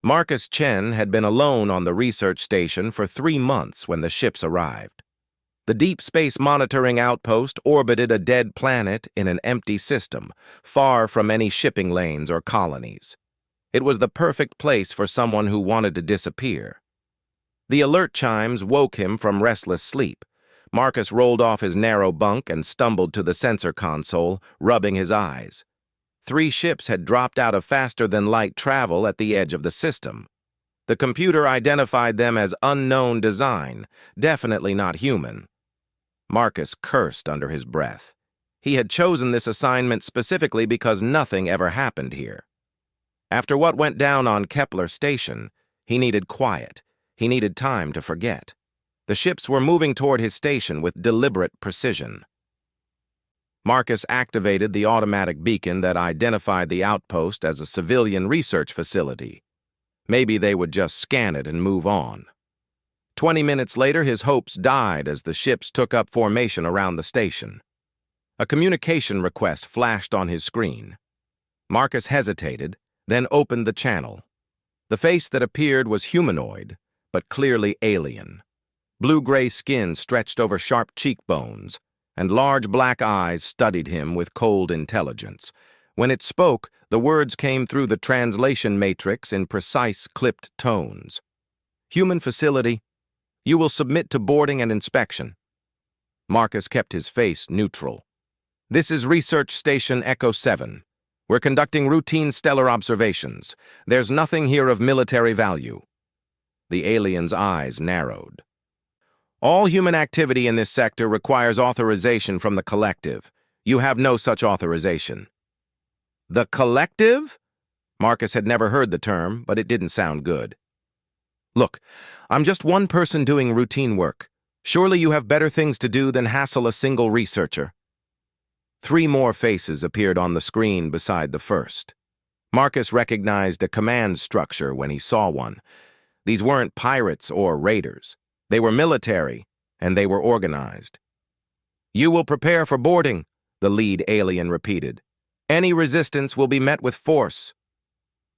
Marcus Chen had been alone on the research station for 3 months when the ships arrived. The Deep Space Monitoring Outpost orbited a dead planet in an empty system, far from any shipping lanes or colonies. It was the perfect place for someone who wanted to disappear. The alert chimes woke him from restless sleep. Marcus rolled off his narrow bunk and stumbled to the sensor console, rubbing his eyes. 3 ships had dropped out of faster-than-light travel at the edge of the system. The computer identified them as unknown design, definitely not human. Marcus cursed under his breath. He had chosen this assignment specifically because nothing ever happened here. After what went down on Kepler Station, he needed quiet. He needed time to forget. The ships were moving toward his station with deliberate precision. Marcus activated the automatic beacon that identified the outpost as a civilian research facility. Maybe they would just scan it and move on. 20 minutes later, his hopes died as the ships took up formation around the station. A communication request flashed on his screen. Marcus hesitated, then opened the channel. The face that appeared was humanoid, but clearly alien. Blue-gray skin stretched over sharp cheekbones, and large black eyes studied him with cold intelligence. When it spoke, the words came through the translation matrix in precise, clipped tones. "Human facility. You will submit to boarding and inspection." Marcus kept his face neutral. "This is Research Station Echo 7. We're conducting routine stellar observations. There's nothing here of military value." The alien's eyes narrowed. "All human activity in this sector requires authorization from the Collective. You have no such authorization." The Collective? Marcus had never heard the term, but it didn't sound good. "Look, I'm just one person doing routine work. Surely you have better things to do than hassle a single researcher." 3 more faces appeared on the screen beside the first. Marcus recognized a command structure when he saw one. These weren't pirates or raiders. They were military, and they were organized. "You will prepare for boarding," the lead alien repeated. "Any resistance will be met with force."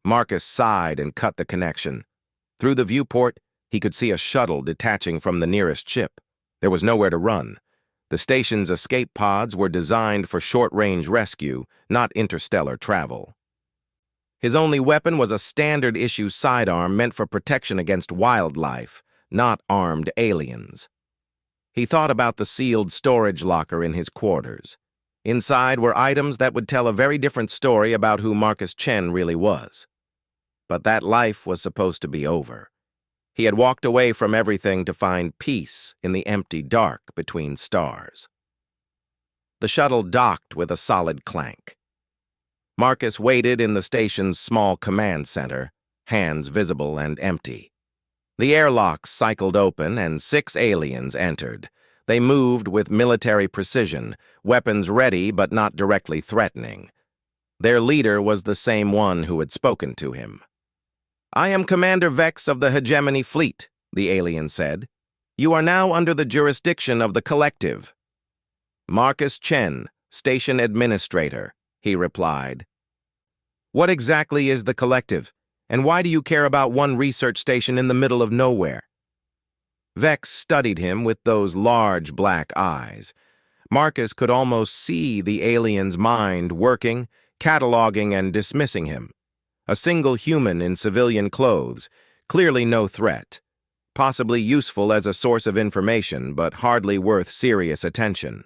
Marcus sighed and cut the connection. Through the viewport, he could see a shuttle detaching from the nearest ship. There was nowhere to run. The station's escape pods were designed for short-range rescue, not interstellar travel. His only weapon was a standard-issue sidearm meant for protection against wildlife, not armed aliens. He thought about the sealed storage locker in his quarters. Inside were items that would tell a very different story about who Marcus Chen really was. But that life was supposed to be over. He had walked away from everything to find peace in the empty dark between stars. The shuttle docked with a solid clank. Marcus waited in the station's small command center, hands visible and empty. The airlocks cycled open and 6 aliens entered. They moved with military precision, weapons ready but not directly threatening. Their leader was the same one who had spoken to him. "I am Commander Vex of the Hegemony Fleet," the alien said. "You are now under the jurisdiction of the Collective." "Marcus Chen, Station Administrator," he replied. "What exactly is the Collective, and why do you care about one research station in the middle of nowhere?" Vex studied him with those large black eyes. Marcus could almost see the alien's mind working, cataloging and dismissing him. A single human in civilian clothes, clearly no threat. Possibly useful as a source of information, but hardly worth serious attention.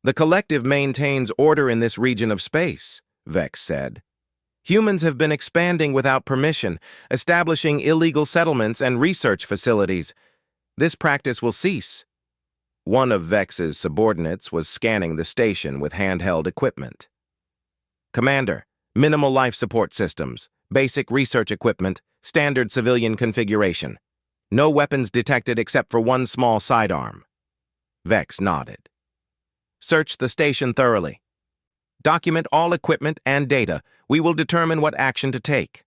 "The Collective maintains order in this region of space," Vex said. "Humans have been expanding without permission, establishing illegal settlements and research facilities. This practice will cease." One of Vex's subordinates was scanning the station with handheld equipment. "Commander, minimal life support systems, basic research equipment, standard civilian configuration. No weapons detected except for one small sidearm." Vex nodded. "Search the station thoroughly. Document all equipment and data. We will determine what action to take."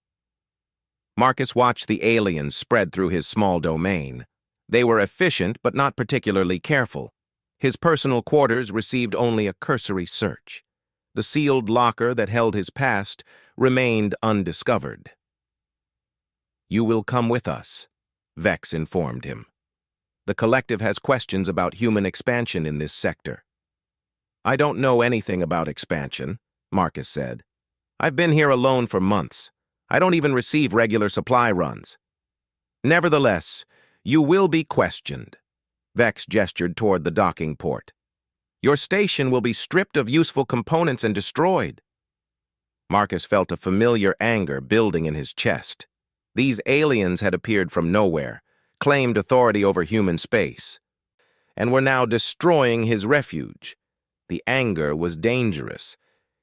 Marcus watched the aliens spread through his small domain. They were efficient but not particularly careful. His personal quarters received only a cursory search. The sealed locker that held his past remained undiscovered. You will come with us, Vex informed him. The collective has questions about human expansion in this sector. I don't know anything about expansion, Marcus said. I've been here alone for months. I don't even receive regular supply runs. Nevertheless, you will be questioned. Vex gestured toward the docking port. Your station will be stripped of useful components and destroyed. Marcus felt a familiar anger building in his chest. These aliens had appeared from nowhere, claimed authority over human space, and were now destroying his refuge. The anger was dangerous.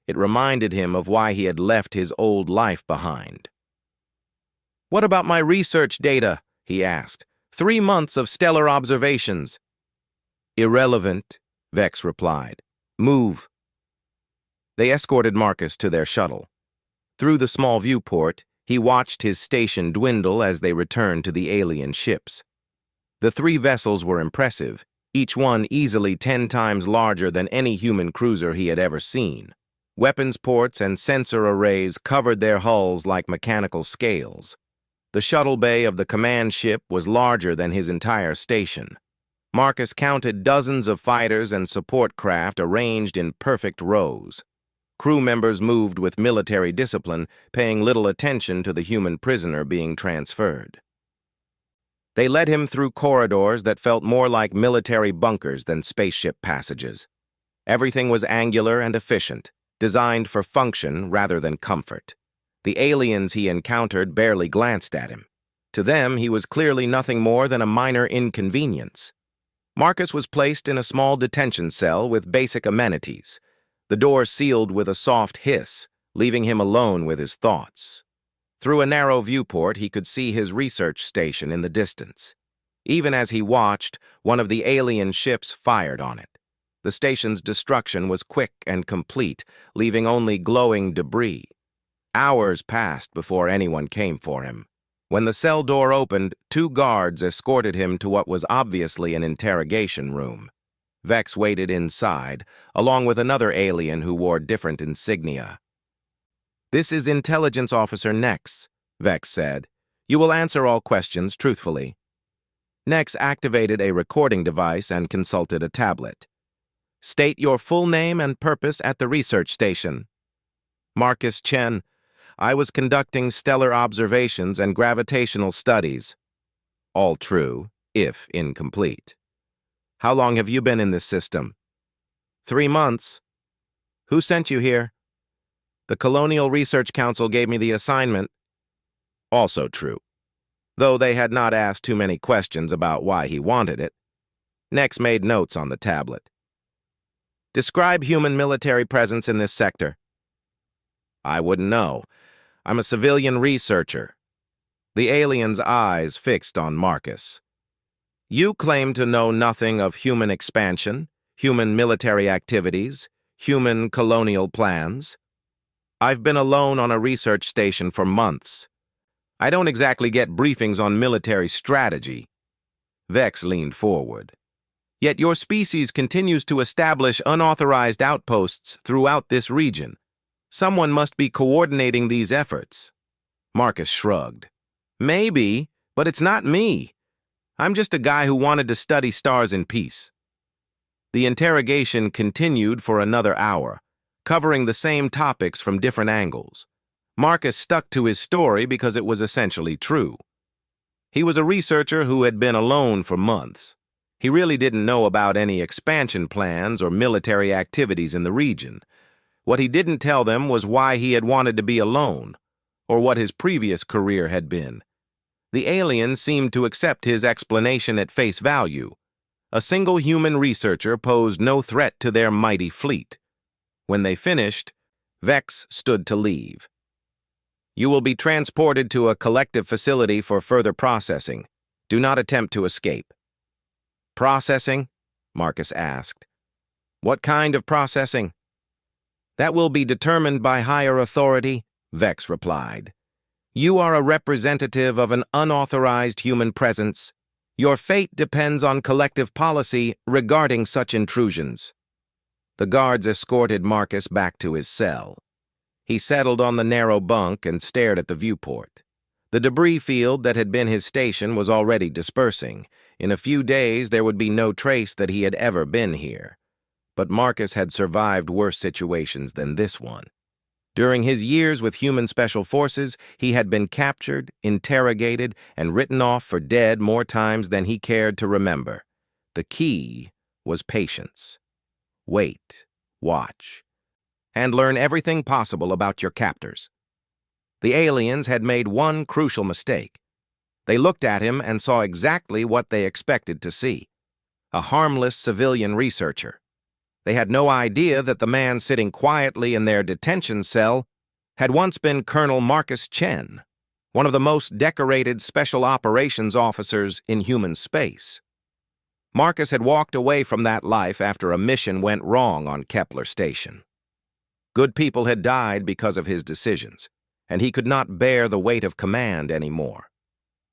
It reminded him of why he had left his old life behind. What about my research data? He asked. 3 months of stellar observations. Irrelevant, Vex replied. Move. They escorted Marcus to their shuttle. Through the small viewport, he watched his station dwindle as they returned to the alien ships. The 3 vessels were impressive, each one easily 10 times larger than any human cruiser he had ever seen. Weapons ports and sensor arrays covered their hulls like mechanical scales. The shuttle bay of the command ship was larger than his entire station. Marcus counted dozens of fighters and support craft arranged in perfect rows. Crew members moved with military discipline, paying little attention to the human prisoner being transferred. They led him through corridors that felt more like military bunkers than spaceship passages. Everything was angular and efficient, designed for function rather than comfort. The aliens he encountered barely glanced at him. To them, he was clearly nothing more than a minor inconvenience. Marcus was placed in a small detention cell with basic amenities. The door sealed with a soft hiss, leaving him alone with his thoughts. Through a narrow viewport, he could see his research station in the distance. Even as he watched, one of the alien ships fired on it. The station's destruction was quick and complete, leaving only glowing debris. Hours passed before anyone came for him. When the cell door opened, 2 guards escorted him to what was obviously an interrogation room. Vex waited inside, along with another alien who wore different insignia. This is Intelligence Officer Nex, Vex said. You will answer all questions truthfully. Nex activated a recording device and consulted a tablet. State your full name and purpose at the research station. Marcus Chen. I was conducting stellar observations and gravitational studies. All true, if incomplete. How long have you been in this system? 3 months. Who sent you here? The Colonial Research Council gave me the assignment. Also true, though they had not asked too many questions about why he wanted it. Nex made notes on the tablet. Describe human military presence in this sector. I wouldn't know. I'm a civilian researcher. The alien's eyes fixed on Marcus. You claim to know nothing of human expansion, human military activities, human colonial plans. I've been alone on a research station for months. I don't exactly get briefings on military strategy. Vex leaned forward. Yet your species continues to establish unauthorized outposts throughout this region. Someone must be coordinating these efforts. Marcus shrugged. Maybe, but it's not me. I'm just a guy who wanted to study stars in peace. The interrogation continued for another hour, covering the same topics from different angles. Marcus stuck to his story because it was essentially true. He was a researcher who had been alone for months. He really didn't know about any expansion plans or military activities in the region. What he didn't tell them was why he had wanted to be alone, or what his previous career had been. The aliens seemed to accept his explanation at face value. A single human researcher posed no threat to their mighty fleet. When they finished, Vex stood to leave. You will be transported to a collective facility for further processing. Do not attempt to escape. Processing? Marcus asked. What kind of processing? That will be determined by higher authority, Vex replied. You are a representative of an unauthorized human presence. Your fate depends on collective policy regarding such intrusions. The guards escorted Marcus back to his cell. He settled on the narrow bunk and stared at the viewport. The debris field that had been his station was already dispersing. In a few days, there would be no trace that he had ever been here. But Marcus had survived worse situations than this one. During his years with human special forces, he had been captured, interrogated, and written off for dead more times than he cared to remember. The key was patience. Wait, watch, and learn everything possible about your captors. The aliens had made one crucial mistake. They looked at him and saw exactly what they expected to see: a harmless civilian researcher. They had no idea that the man sitting quietly in their detention cell had once been Colonel Marcus Chen, one of the most decorated special operations officers in human space. Marcus had walked away from that life after a mission went wrong on Kepler Station. Good people had died because of his decisions, and he could not bear the weight of command anymore.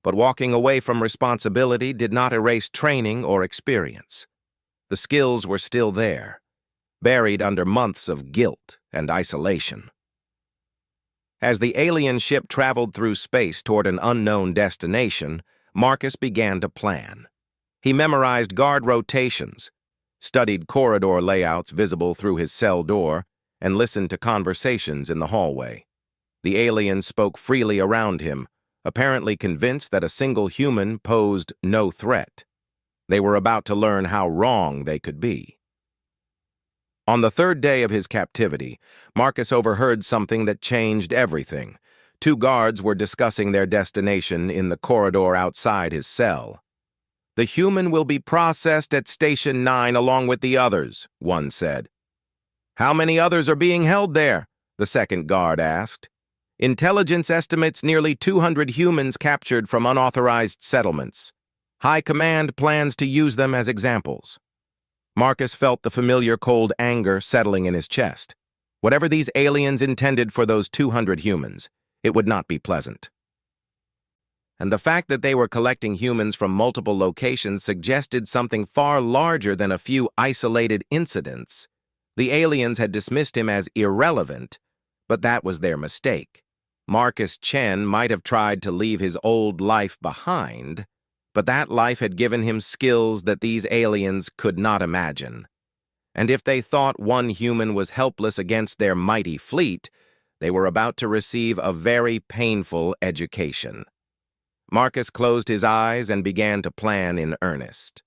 But walking away from responsibility did not erase training or experience. The skills were still there, buried under months of guilt and isolation. As the alien ship traveled through space toward an unknown destination, Marcus began to plan. He memorized guard rotations, studied corridor layouts visible through his cell door, and listened to conversations in the hallway. The aliens spoke freely around him, apparently convinced that a single human posed no threat. They were about to learn how wrong they could be. On the third day of his captivity, Marcus overheard something that changed everything. Two guards were discussing their destination in the corridor outside his cell. "The human will be processed at Station 9 along with the others," one said. "How many others are being held there?" the second guard asked. "Intelligence estimates nearly 200 humans captured from unauthorized settlements. High Command plans to use them as examples." Marcus felt the familiar cold anger settling in his chest. Whatever these aliens intended for those 200 humans, it would not be pleasant. And the fact that they were collecting humans from multiple locations suggested something far larger than a few isolated incidents. The aliens had dismissed him as irrelevant, but that was their mistake. Marcus Chen might have tried to leave his old life behind, but that life had given him skills that these aliens could not imagine. And if they thought one human was helpless against their mighty fleet, they were about to receive a very painful education. Marcus closed his eyes and began to plan in earnest.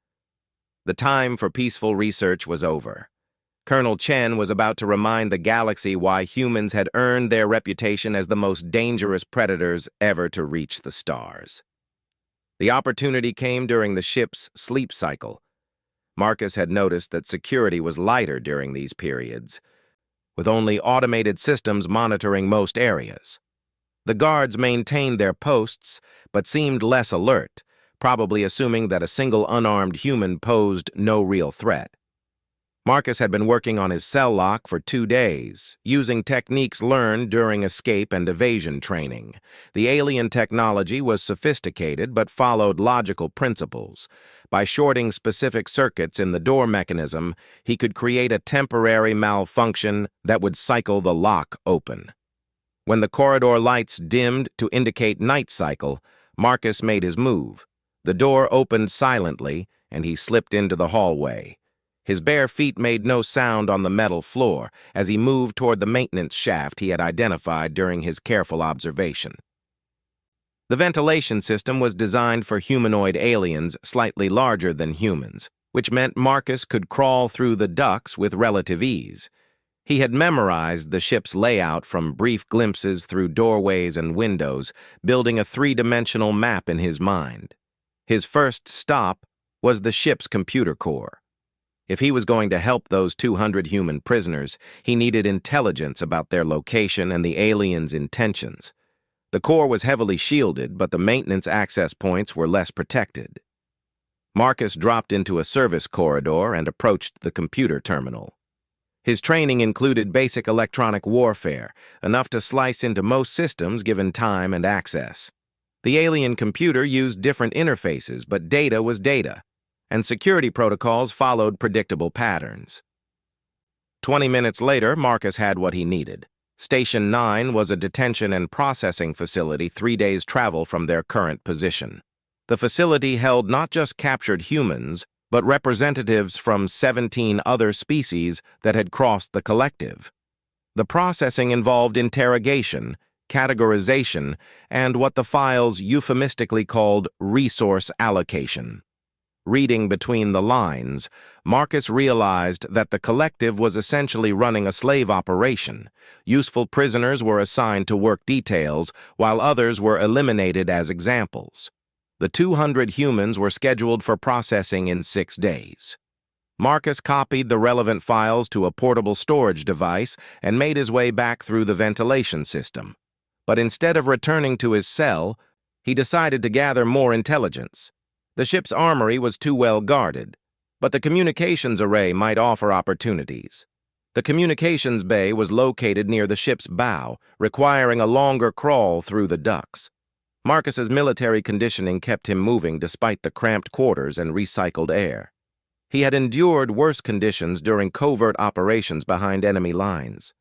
The time for peaceful research was over. Colonel Chen was about to remind the galaxy why humans had earned their reputation as the most dangerous predators ever to reach the stars. The opportunity came during the ship's sleep cycle. Marcus had noticed that security was lighter during these periods, with only automated systems monitoring most areas. The guards maintained their posts, but seemed less alert, probably assuming that a single unarmed human posed no real threat. Marcus had been working on his cell lock for 2 days, using techniques learned during escape and evasion training. The alien technology was sophisticated but followed logical principles. By shorting specific circuits in the door mechanism, he could create a temporary malfunction that would cycle the lock open. When the corridor lights dimmed to indicate night cycle, Marcus made his move. The door opened silently, and he slipped into the hallway. His bare feet made no sound on the metal floor as he moved toward the maintenance shaft he had identified during his careful observation. The ventilation system was designed for humanoid aliens slightly larger than humans, which meant Marcus could crawl through the ducts with relative ease. He had memorized the ship's layout from brief glimpses through doorways and windows, building a 3-dimensional map in his mind. His first stop was the ship's computer core. If he was going to help those 200 human prisoners, he needed intelligence about their location and the aliens' intentions. The core was heavily shielded, but the maintenance access points were less protected. Marcus dropped into a service corridor and approached the computer terminal. His training included basic electronic warfare, enough to slice into most systems given time and access. The alien computer used different interfaces, but data was data, and security protocols followed predictable patterns. 20 minutes later, Marcus had what he needed: Station 9 was a detention and processing facility 3 days' travel from their current position. The facility held not just captured humans, but representatives from 17 other species that had crossed the collective. The processing involved interrogation, categorization, and what the files euphemistically called resource allocation. Reading between the lines, Marcus realized that the collective was essentially running a slave operation. Useful prisoners were assigned to work details, while others were eliminated as examples. The 200 humans were scheduled for processing in 6 days. Marcus copied the relevant files to a portable storage device and made his way back through the ventilation system. But instead of returning to his cell, he decided to gather more intelligence. The ship's armory was too well guarded, but the communications array might offer opportunities. The communications bay was located near the ship's bow, requiring a longer crawl through the ducts. Marcus's military conditioning kept him moving despite the cramped quarters and recycled air. He had endured worse conditions during covert operations behind enemy lines.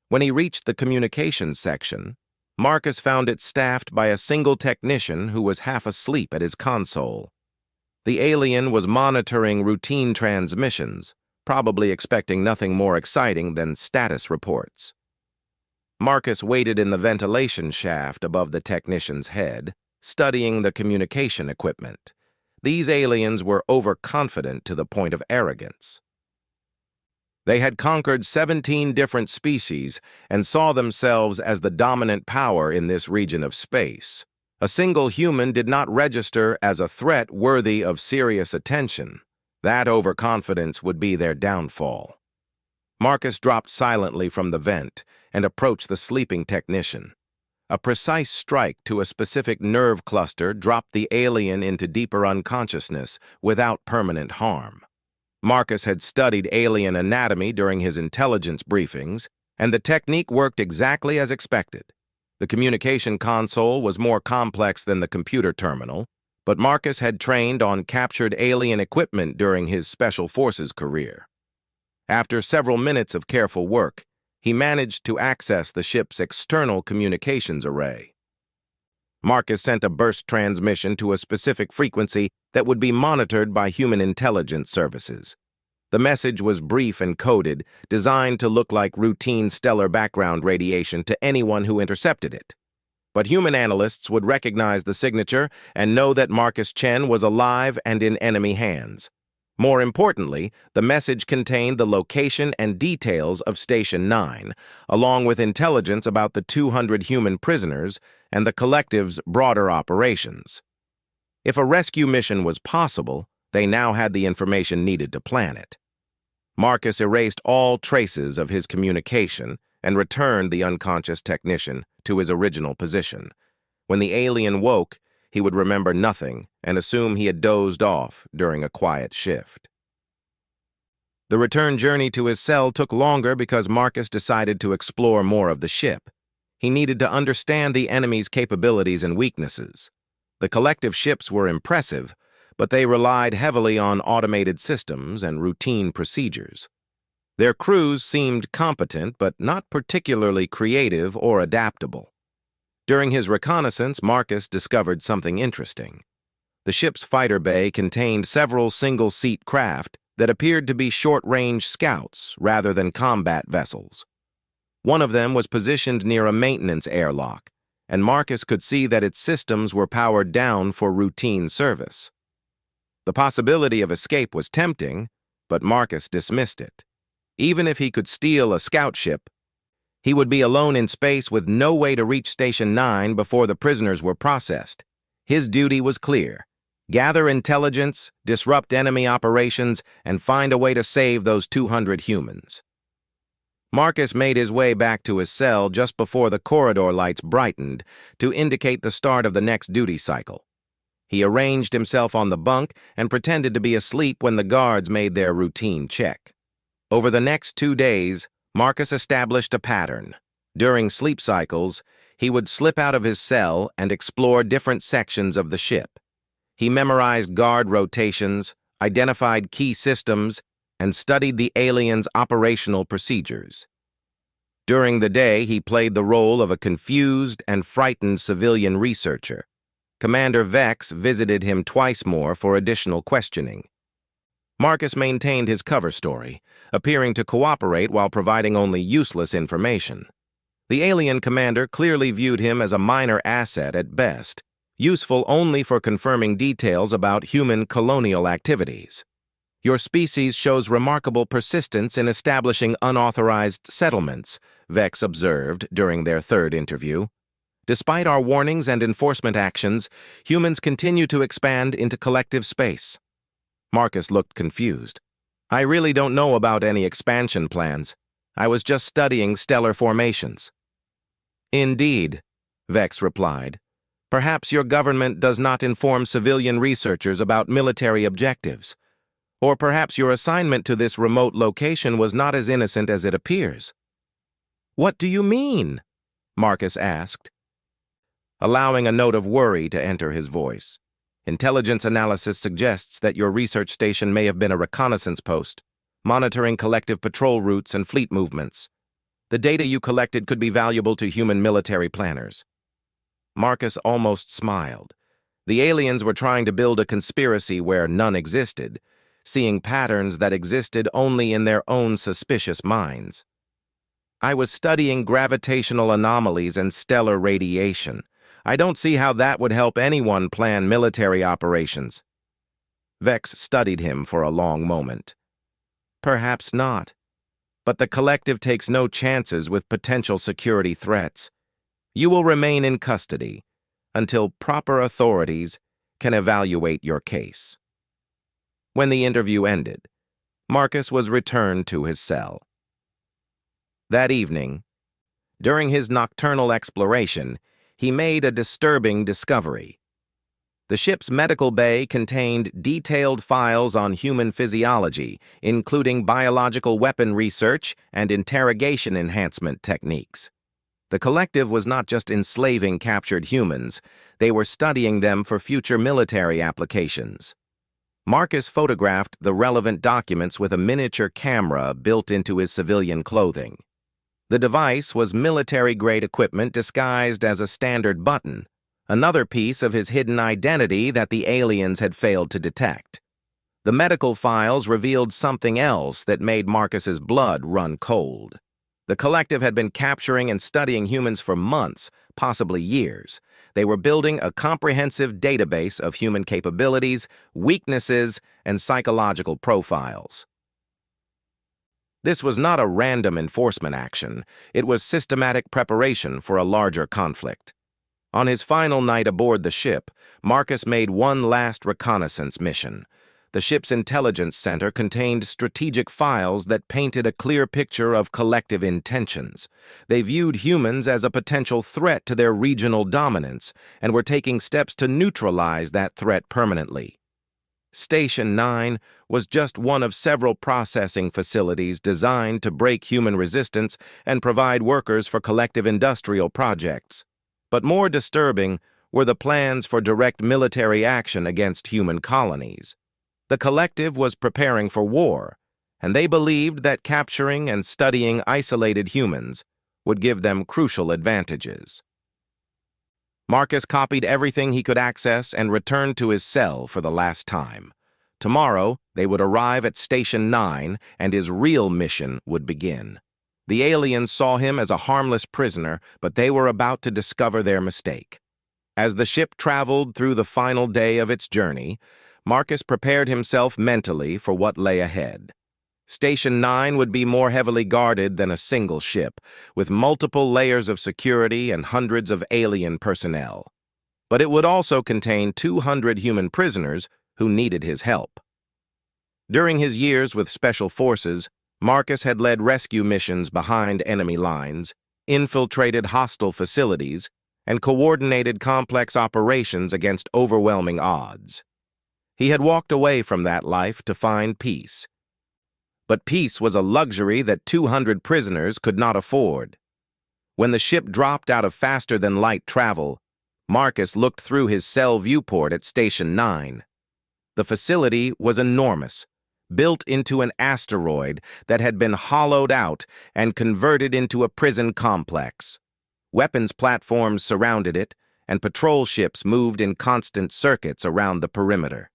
When he reached the communications section, Marcus found it staffed by a single technician who was half asleep at his console. The alien was monitoring routine transmissions, probably expecting nothing more exciting than status reports. Marcus waited in the ventilation shaft above the technician's head, studying the communication equipment. These aliens were overconfident to the point of arrogance. They had conquered 17 different species and saw themselves as the dominant power in this region of space. A single human did not register as a threat worthy of serious attention. That overconfidence would be their downfall. Marcus dropped silently from the vent and approached the sleeping technician. A precise strike to a specific nerve cluster dropped the alien into deeper unconsciousness without permanent harm. Marcus had studied alien anatomy during his intelligence briefings, and the technique worked exactly as expected. The communication console was more complex than the computer terminal, but Marcus had trained on captured alien equipment during his Special Forces career. After several minutes of careful work, he managed to access the ship's external communications array. Marcus sent a burst transmission to a specific frequency that would be monitored by human intelligence services. The message was brief and coded, designed to look like routine stellar background radiation to anyone who intercepted it. But human analysts would recognize the signature and know that Marcus Chen was alive and in enemy hands. More importantly, the message contained the location and details of Station 9, along with intelligence about the 200 human prisoners and the collective's broader operations. If a rescue mission was possible, they now had the information needed to plan it. Marcus erased all traces of his communication and returned the unconscious technician to his original position. When the alien woke, he would remember nothing and assume he had dozed off during a quiet shift. The return journey to his cell took longer because Marcus decided to explore more of the ship. He needed to understand the enemy's capabilities and weaknesses. The collective ships were impressive, but they relied heavily on automated systems and routine procedures. Their crews seemed competent, but not particularly creative or adaptable. During his reconnaissance, Marcus discovered something interesting. The ship's fighter bay contained several single-seat craft that appeared to be short-range scouts rather than combat vessels. One of them was positioned near a maintenance airlock, and Marcus could see that its systems were powered down for routine service. The possibility of escape was tempting, but Marcus dismissed it. Even if he could steal a scout ship, he would be alone in space with no way to reach Station 9 before the prisoners were processed. His duty was clear: gather intelligence, disrupt enemy operations, and find a way to save those 200 humans. Marcus made his way back to his cell just before the corridor lights brightened to indicate the start of the next duty cycle. He arranged himself on the bunk and pretended to be asleep when the guards made their routine check. Over the next 2 days, Marcus established a pattern. During sleep cycles, he would slip out of his cell and explore different sections of the ship. He memorized guard rotations, identified key systems, and studied the aliens' operational procedures. During the day, he played the role of a confused and frightened civilian researcher. Commander Vex visited him twice more for additional questioning. Marcus maintained his cover story, appearing to cooperate while providing only useless information. The alien commander clearly viewed him as a minor asset at best, useful only for confirming details about human colonial activities. Your species shows remarkable persistence in establishing unauthorized settlements, Vex observed during their third interview. Despite our warnings and enforcement actions, humans continue to expand into collective space. Marcus looked confused. I really don't know about any expansion plans. I was just studying stellar formations. Indeed, Vex replied. Perhaps your government does not inform civilian researchers about military objectives. Or perhaps your assignment to this remote location was not as innocent as it appears. What do you mean? Marcus asked, allowing a note of worry to enter his voice. Intelligence analysis suggests that your research station may have been a reconnaissance post, monitoring collective patrol routes and fleet movements. The data you collected could be valuable to human military planners. Marcus almost smiled. The aliens were trying to build a conspiracy where none existed, seeing patterns that existed only in their own suspicious minds. I was studying gravitational anomalies and stellar radiation. I don't see how that would help anyone plan military operations. Vex studied him for a long moment. Perhaps not. But the collective takes no chances with potential security threats. You will remain in custody until proper authorities can evaluate your case. When the interview ended, Marcus was returned to his cell. That evening, during his nocturnal exploration, he made a disturbing discovery. The ship's medical bay contained detailed files on human physiology, including biological weapon research and interrogation enhancement techniques. The collective was not just enslaving captured humans, they were studying them for future military applications. Marcus photographed the relevant documents with a miniature camera built into his civilian clothing. The device was military-grade equipment disguised as a standard button, another piece of his hidden identity that the aliens had failed to detect. The medical files revealed something else that made Marcus's blood run cold. The collective had been capturing and studying humans for months, possibly years. They were building a comprehensive database of human capabilities, weaknesses, and psychological profiles. This was not a random enforcement action. It was systematic preparation for a larger conflict. On his final night aboard the ship, Marcus made one last reconnaissance mission. The ship's intelligence center contained strategic files that painted a clear picture of collective intentions. They viewed humans as a potential threat to their regional dominance and were taking steps to neutralize that threat permanently. Station 9 was just one of several processing facilities designed to break human resistance and provide workers for collective industrial projects. But more disturbing were the plans for direct military action against human colonies. The collective was preparing for war, and they believed that capturing and studying isolated humans would give them crucial advantages. Marcus copied everything he could access and returned to his cell for the last time. Tomorrow, they would arrive at Station 9, and his real mission would begin. The aliens saw him as a harmless prisoner, but they were about to discover their mistake. As the ship traveled through the final day of its journey, Marcus prepared himself mentally for what lay ahead. Station 9 would be more heavily guarded than a single ship, with multiple layers of security and hundreds of alien personnel. But it would also contain 200 human prisoners who needed his help. During his years with Special Forces, Marcus had led rescue missions behind enemy lines, infiltrated hostile facilities, and coordinated complex operations against overwhelming odds. He had walked away from that life to find peace. But peace was a luxury that 200 prisoners could not afford. When the ship dropped out of faster-than-light travel, Marcus looked through his cell viewport at Station 9. The facility was enormous, built into an asteroid that had been hollowed out and converted into a prison complex. Weapons platforms surrounded it, and patrol ships moved in constant circuits around the perimeter.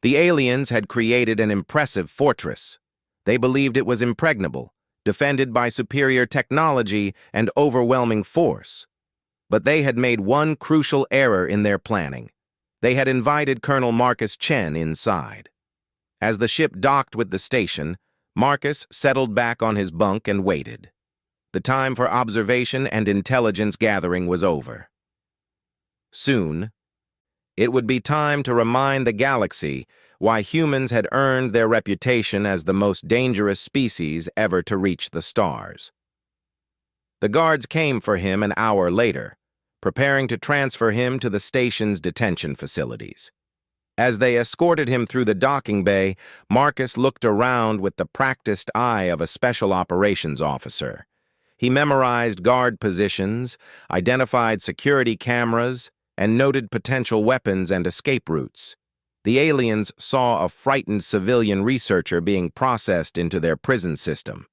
The aliens had created an impressive fortress. They believed it was impregnable, defended by superior technology and overwhelming force. But they had made one crucial error in their planning. They had invited Colonel Marcus Chen inside. As the ship docked with the station, Marcus settled back on his bunk and waited. The time for observation and intelligence gathering was over. Soon, it would be time to remind the galaxy why humans had earned their reputation as the most dangerous species ever to reach the stars. The guards came for him an hour later, preparing to transfer him to the station's detention facilities. As they escorted him through the docking bay, Marcus looked around with the practiced eye of a special operations officer. He memorized guard positions, identified security cameras, and noted potential weapons and escape routes. The aliens saw a frightened civilian researcher being processed into their prison system.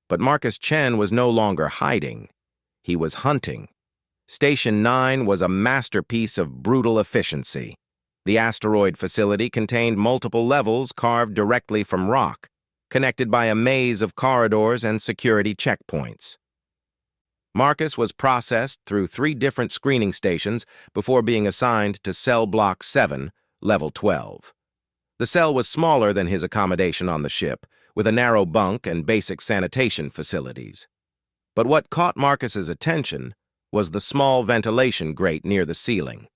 But Marcus Chen was no longer hiding. He was hunting. Station 9 was a masterpiece of brutal efficiency. The asteroid facility contained multiple levels carved directly from rock, connected by a maze of corridors and security checkpoints. Marcus was processed through 3 different screening stations before being assigned to Cell Block 7, Level 12. The cell was smaller than his accommodation on the ship, with a narrow bunk and basic sanitation facilities. But what caught Marcus's attention was the small ventilation grate near the ceiling.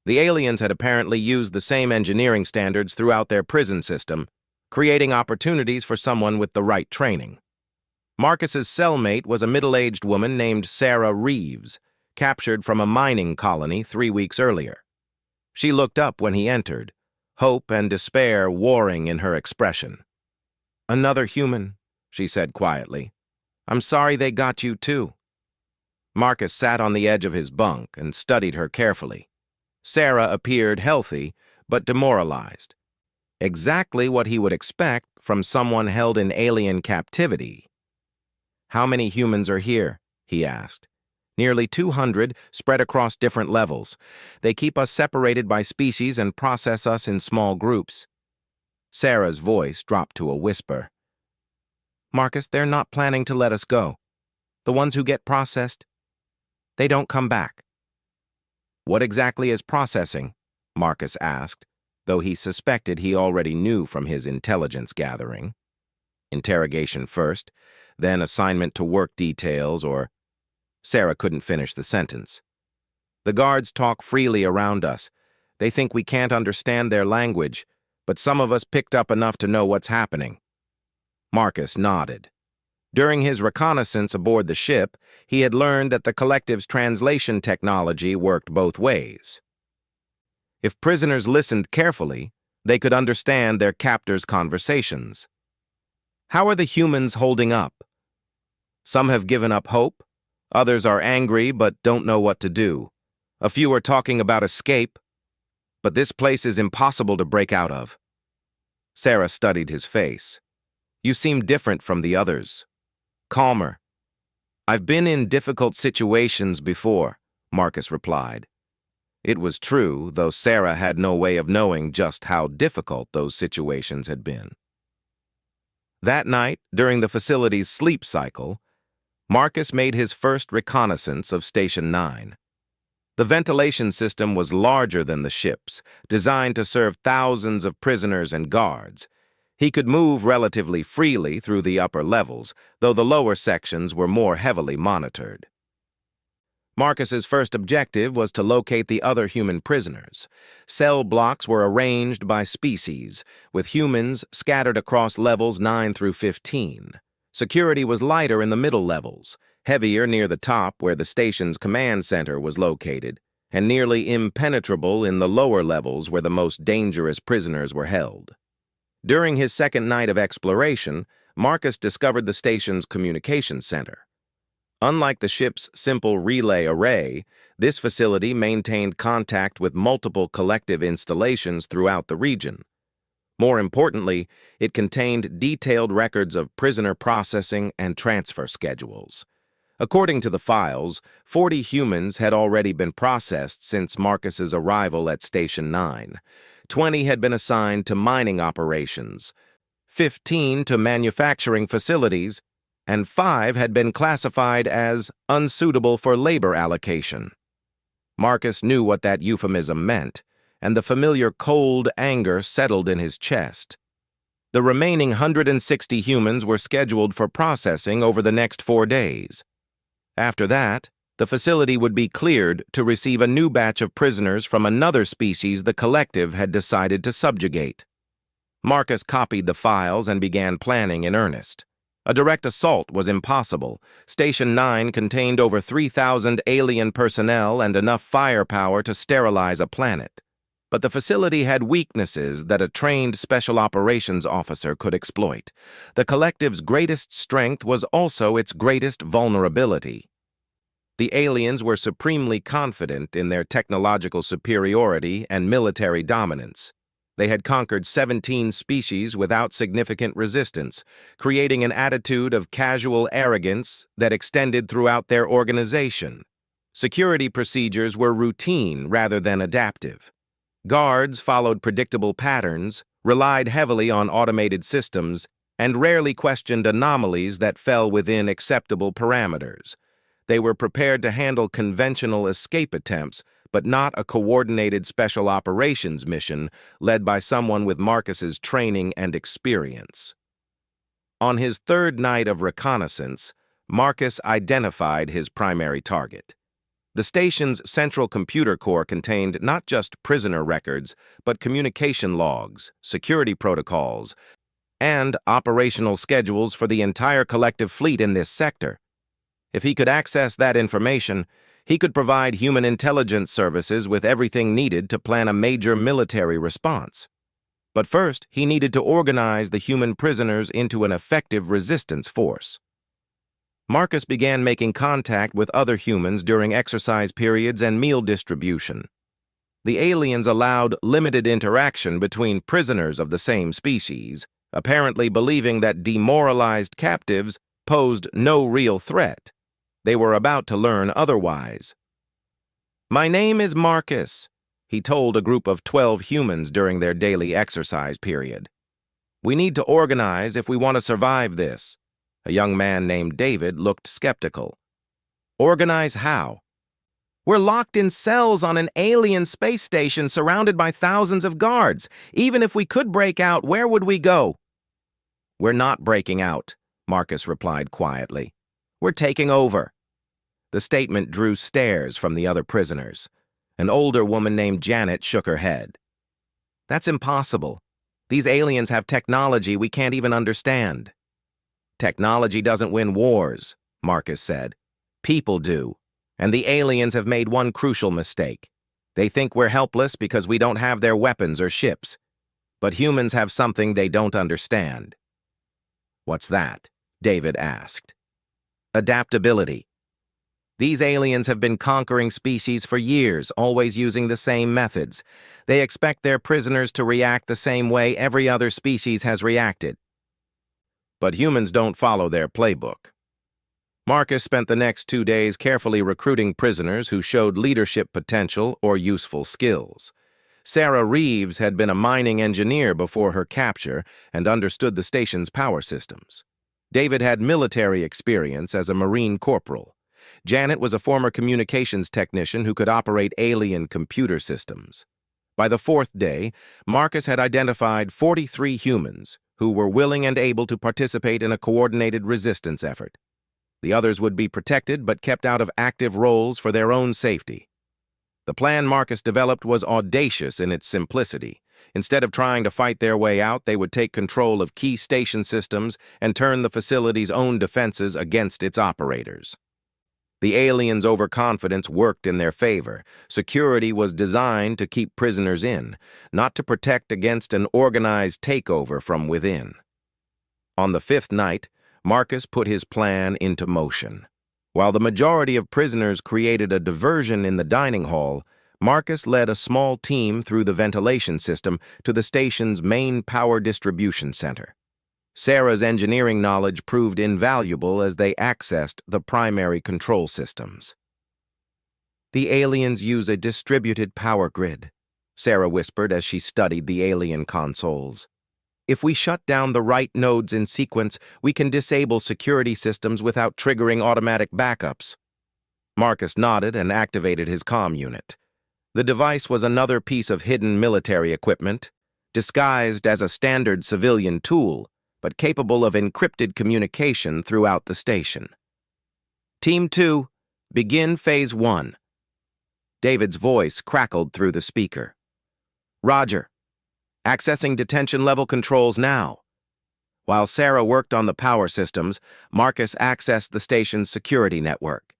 The aliens had apparently used the same engineering standards throughout their prison system, creating opportunities for someone with the right training. Marcus's cellmate was a middle-aged woman named Sarah Reeves, captured from a mining colony 3 weeks earlier. She looked up when he entered, hope and despair warring in her expression. "Another human," she said quietly. "I'm sorry they got you too." Marcus sat on the edge of his bunk and studied her carefully. Sarah appeared healthy, but demoralized. Exactly what he would expect from someone held in alien captivity. "How many humans are here?" he asked. "Nearly 200, spread across different levels. They keep us separated by species and process us in small groups." Sarah's voice dropped to a whisper. "Marcus, they're not planning to let us go. The ones who get processed, they don't come back." "What exactly is processing?" Marcus asked, though he suspected he already knew from his intelligence gathering. Interrogation first, then assignment to work details, or... Sarah couldn't finish the sentence. "The guards talk freely around us. They think we can't understand their language, but some of us picked up enough to know what's happening." Marcus nodded. During his reconnaissance aboard the ship, he had learned that the collective's translation technology worked both ways. If prisoners listened carefully, they could understand their captors' conversations. "How are the humans holding up?" "Some have given up hope. Others are angry but don't know what to do. A few are talking about escape. But this place is impossible to break out of." Sarah studied his face. "You seem different from the others. Calmer." "I've been in difficult situations before," Marcus replied. It was true, though Sarah had no way of knowing just how difficult those situations had been. That night, during the facility's sleep cycle, Marcus made his first reconnaissance of Station 9. The ventilation system was larger than the ship's, designed to serve thousands of prisoners and guards. He could move relatively freely through the upper levels, though the lower sections were more heavily monitored. Marcus's first objective was to locate the other human prisoners. Cell blocks were arranged by species, with humans scattered across levels 9 through 15. Security was lighter in the middle levels, heavier near the top where the station's command center was located, and nearly impenetrable in the lower levels where the most dangerous prisoners were held. During his second night of exploration, Marcus discovered the station's communication center. Unlike the ship's simple relay array, this facility maintained contact with multiple collective installations throughout the region. More importantly, it contained detailed records of prisoner processing and transfer schedules. According to the files, 40 humans had already been processed since Marcus's arrival at Station 9. 20 had been assigned to mining operations, 15 to manufacturing facilities, and 5 had been classified as unsuitable for labor allocation. Marcus knew what that euphemism meant, and the familiar cold anger settled in his chest. The remaining 160 humans were scheduled for processing over the next 4 days. After that, the facility would be cleared to receive a new batch of prisoners from another species the collective had decided to subjugate. Marcus copied the files and began planning in earnest. A direct assault was impossible. Station 9 contained over 3,000 alien personnel and enough firepower to sterilize a planet. But the facility had weaknesses that a trained special operations officer could exploit. The collective's greatest strength was also its greatest vulnerability. The aliens were supremely confident in their technological superiority and military dominance. They had conquered 17 species without significant resistance, creating an attitude of casual arrogance that extended throughout their organization. Security procedures were routine rather than adaptive. Guards followed predictable patterns, relied heavily on automated systems, and rarely questioned anomalies that fell within acceptable parameters. They were prepared to handle conventional escape attempts, but not a coordinated special operations mission led by someone with Marcus's training and experience. On his third night of reconnaissance, Marcus identified his primary target. The station's central computer core contained not just prisoner records, but communication logs, security protocols, and operational schedules for the entire collective fleet in this sector. If he could access that information, he could provide human intelligence services with everything needed to plan a major military response. But first, he needed to organize the human prisoners into an effective resistance force. Marcus began making contact with other humans during exercise periods and meal distribution. The aliens allowed limited interaction between prisoners of the same species, apparently believing that demoralized captives posed no real threat. They were about to learn otherwise. "My name is Marcus," he told a group of 12 humans during their daily exercise period. "We need to organize if we want to survive this." A young man named David looked skeptical. "Organize how?" "We're locked in cells on an alien space station surrounded by thousands of guards. Even if we could break out, where would we go?" "We're not breaking out," Marcus replied quietly. "We're taking over." The statement drew stares from the other prisoners. An older woman named Janet shook her head. "That's impossible. These aliens have technology we can't even understand." "Technology doesn't win wars," Marcus said. "People do. And the aliens have made one crucial mistake. They think we're helpless because we don't have their weapons or ships. But humans have something they don't understand." "What's that?" David asked. "Adaptability. These aliens have been conquering species for years, always using the same methods. They expect their prisoners to react the same way every other species has reacted. But humans don't follow their playbook." Marcus spent the next 2 days carefully recruiting prisoners who showed leadership potential or useful skills. Sarah Reeves had been a mining engineer before her capture and understood the station's power systems. David had military experience as a Marine corporal. Janet was a former communications technician who could operate alien computer systems. By the 4th day, Marcus had identified 43 humans who were willing and able to participate in a coordinated resistance effort. The others would be protected but kept out of active roles for their own safety. The plan Marcus developed was audacious in its simplicity. Instead of trying to fight their way out, they would take control of key station systems and turn the facility's own defenses against its operators. The aliens' overconfidence worked in their favor. Security was designed to keep prisoners in, not to protect against an organized takeover from within. On the 5th night, Marcus put his plan into motion. While the majority of prisoners created a diversion in the dining hall, Marcus led a small team through the ventilation system to the station's main power distribution center. Sarah's engineering knowledge proved invaluable as they accessed the primary control systems. "The aliens use a distributed power grid," Sarah whispered as she studied the alien consoles. "If we shut down the right nodes in sequence, we can disable security systems without triggering automatic backups." Marcus nodded and activated his comm unit. The device was another piece of hidden military equipment, disguised as a standard civilian tool, but capable of encrypted communication throughout the station. "Team 2, begin Phase 1. David's voice crackled through the speaker. "Roger. Accessing detention level controls now." While Sarah worked on the power systems, Marcus accessed the station's security network.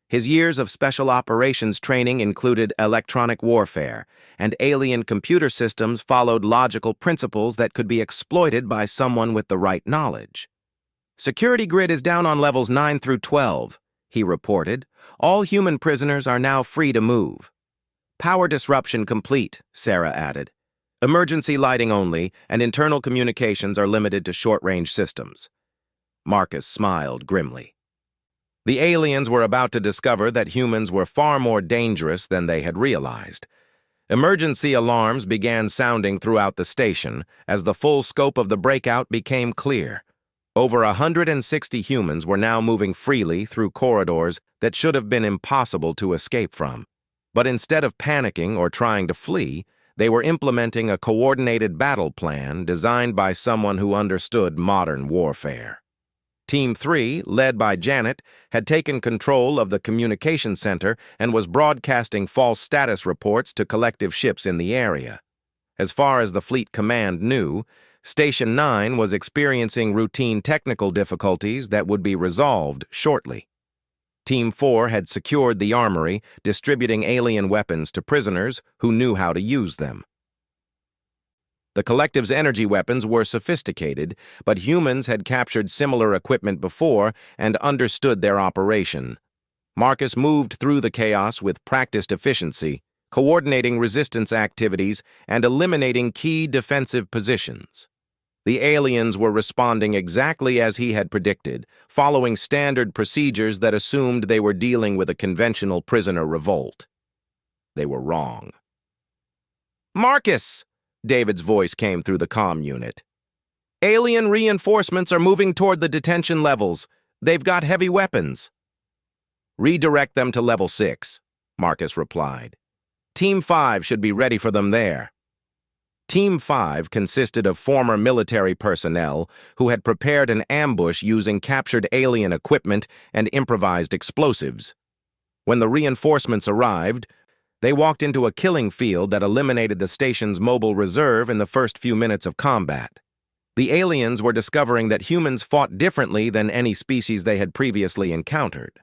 His years of special operations training included electronic warfare, and alien computer systems followed logical principles that could be exploited by someone with the right knowledge. "Security grid is down on levels 9 through 12, he reported. "All human prisoners are now free to move." "Power disruption complete," Sarah added. "Emergency lighting only, and internal communications are limited to short-range systems." Marcus smiled grimly. The aliens were about to discover that humans were far more dangerous than they had realized. Emergency alarms began sounding throughout the station as the full scope of the breakout became clear. Over 160 humans were now moving freely through corridors that should have been impossible to escape from. But instead of panicking or trying to flee, they were implementing a coordinated battle plan designed by someone who understood modern warfare. Team 3, led by Janet, had taken control of the communication center and was broadcasting false status reports to collective ships in the area. As far as the Fleet Command knew, Station 9 was experiencing routine technical difficulties that would be resolved shortly. Team 4 had secured the armory, distributing alien weapons to prisoners who knew how to use them. The collective's energy weapons were sophisticated, but humans had captured similar equipment before and understood their operation. Marcus moved through the chaos with practiced efficiency, coordinating resistance activities and eliminating key defensive positions. The aliens were responding exactly as he had predicted, following standard procedures that assumed they were dealing with a conventional prisoner revolt. They were wrong. "Marcus!" David's voice came through the comm unit. "Alien reinforcements are moving toward the detention levels. They've got heavy weapons." "Redirect them to level 6, Marcus replied. "Team 5 should be ready for them there." Team 5 consisted of former military personnel who had prepared an ambush using captured alien equipment and improvised explosives. When the reinforcements arrived, they walked into a killing field that eliminated the station's mobile reserve in the first few minutes of combat. The aliens were discovering that humans fought differently than any species they had previously encountered.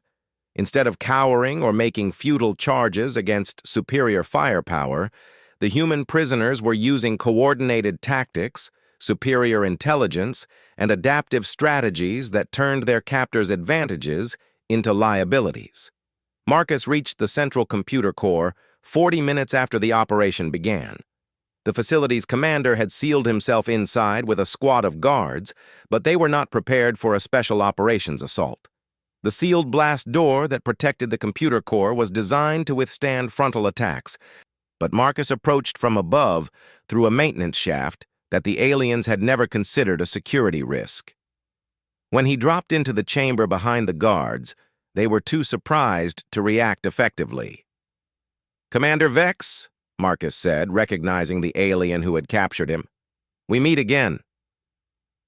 Instead of cowering or making futile charges against superior firepower, the human prisoners were using coordinated tactics, superior intelligence, and adaptive strategies that turned their captors' advantages into liabilities. Marcus reached the central computer core 40 minutes after the operation began. The facility's commander had sealed himself inside with a squad of guards, but they were not prepared for a special operations assault. The sealed blast door that protected the computer core was designed to withstand frontal attacks, but Marcus approached from above through a maintenance shaft that the aliens had never considered a security risk. When he dropped into the chamber behind the guards, they were too surprised to react effectively. "Commander Vex," Marcus said, recognizing the alien who had captured him. "We meet again."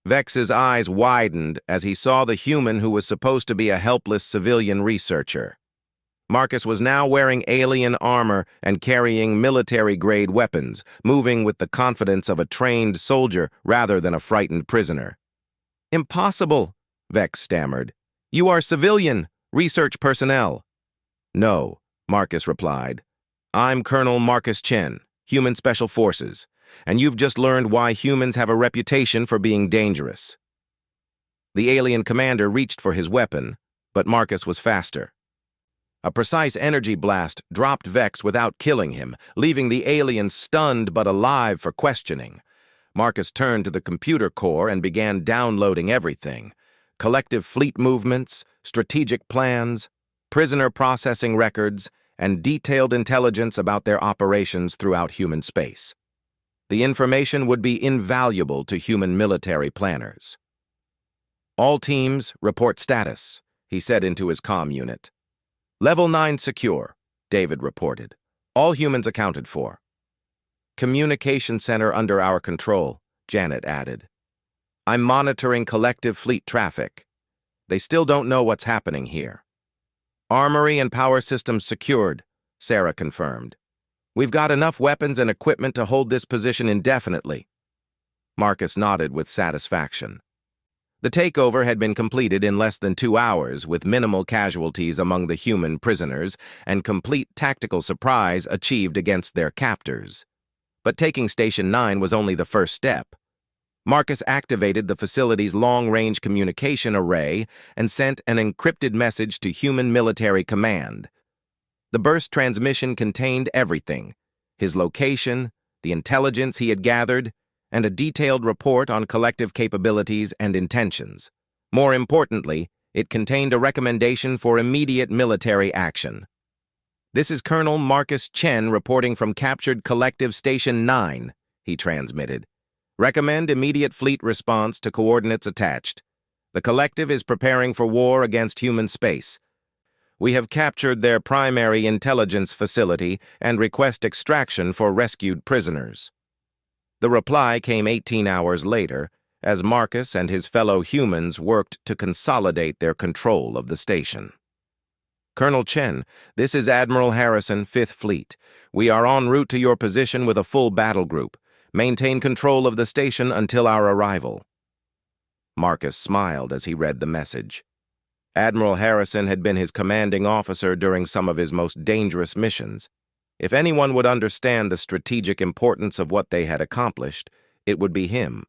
Vex's eyes widened as he saw the human who was supposed to be a helpless civilian researcher. Marcus was now wearing alien armor and carrying military-grade weapons, moving with the confidence of a trained soldier rather than a frightened prisoner. "Impossible," Vex stammered. "You are civilian, research personnel." "No," Marcus replied. "I'm Colonel Marcus Chen, Human Special Forces, and you've just learned why humans have a reputation for being dangerous." The alien commander reached for his weapon, but Marcus was faster. A precise energy blast dropped Vex without killing him, leaving the alien stunned but alive for questioning. Marcus turned to the computer core and began downloading everything: collective fleet movements, strategic plans, prisoner processing records, and detailed intelligence about their operations throughout human space. The information would be invaluable to human military planners. "All teams, report status," he said into his comm unit. "Level 9 secure," David reported. "All humans accounted for." "Communication center under our control," Janet added. "I'm monitoring collective fleet traffic. They still don't know what's happening here." "Armory and power systems secured," Sarah confirmed. "We've got enough weapons and equipment to hold this position indefinitely." Marcus nodded with satisfaction. The takeover had been completed in less than 2 hours, with minimal casualties among the human prisoners and complete tactical surprise achieved against their captors. But taking Station 9 was only the first step. Marcus activated the facility's long-range communication array and sent an encrypted message to Human Military Command. The burst transmission contained everything: his location, the intelligence he had gathered, and a detailed report on collective capabilities and intentions. More importantly, it contained a recommendation for immediate military action. "This is Colonel Marcus Chen reporting from captured Collective Station 9, he transmitted. "Recommend immediate fleet response to coordinates attached. The Collective is preparing for war against human space. We have captured their primary intelligence facility and request extraction for rescued prisoners." The reply came 18 hours later, as Marcus and his fellow humans worked to consolidate their control of the station. "Colonel Chen, this is Admiral Harrison, 5th Fleet. We are en route to your position with a full battle group. Maintain control of the station until our arrival." Marcus smiled as he read the message. Admiral Harrison had been his commanding officer during some of his most dangerous missions. If anyone would understand the strategic importance of what they had accomplished, it would be him.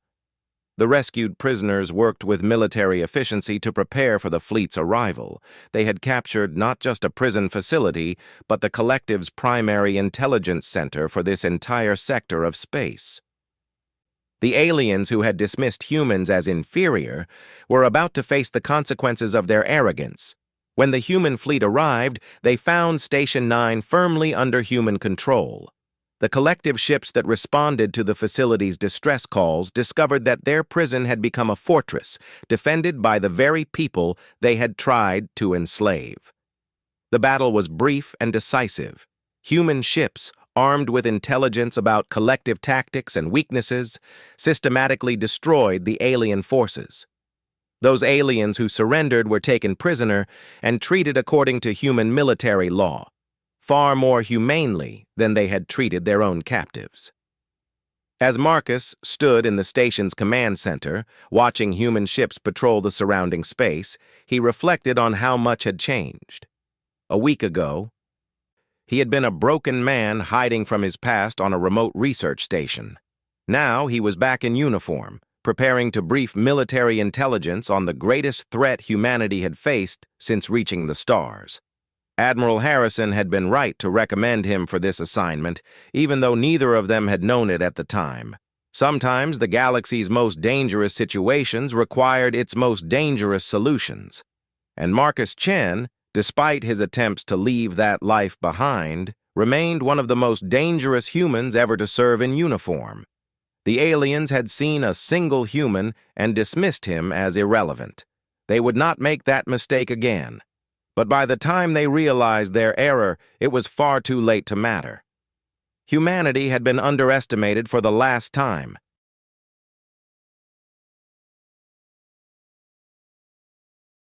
The rescued prisoners worked with military efficiency to prepare for the fleet's arrival. They had captured not just a prison facility, but the Collective's primary intelligence center for this entire sector of space. The aliens who had dismissed humans as inferior were about to face the consequences of their arrogance. When the human fleet arrived, they found Station 9 firmly under human control. The collective ships that responded to the facility's distress calls discovered that their prison had become a fortress, defended by the very people they had tried to enslave. The battle was brief and decisive. Human ships, armed with intelligence about collective tactics and weaknesses, systematically destroyed the alien forces. Those aliens who surrendered were taken prisoner and treated according to human military law, far more humanely than they had treated their own captives. As Marcus stood in the station's command center, watching human ships patrol the surrounding space, he reflected on how much had changed. A week ago, he had been a broken man hiding from his past on a remote research station. Now he was back in uniform, preparing to brief military intelligence on the greatest threat humanity had faced since reaching the stars. Admiral Harrison had been right to recommend him for this assignment, even though neither of them had known it at the time. Sometimes the galaxy's most dangerous situations required its most dangerous solutions. And Marcus Chen, despite his attempts to leave that life behind, remained one of the most dangerous humans ever to serve in uniform. The aliens had seen a single human and dismissed him as irrelevant. They would not make that mistake again. But by the time they realized their error, it was far too late to matter. Humanity had been underestimated for the last time,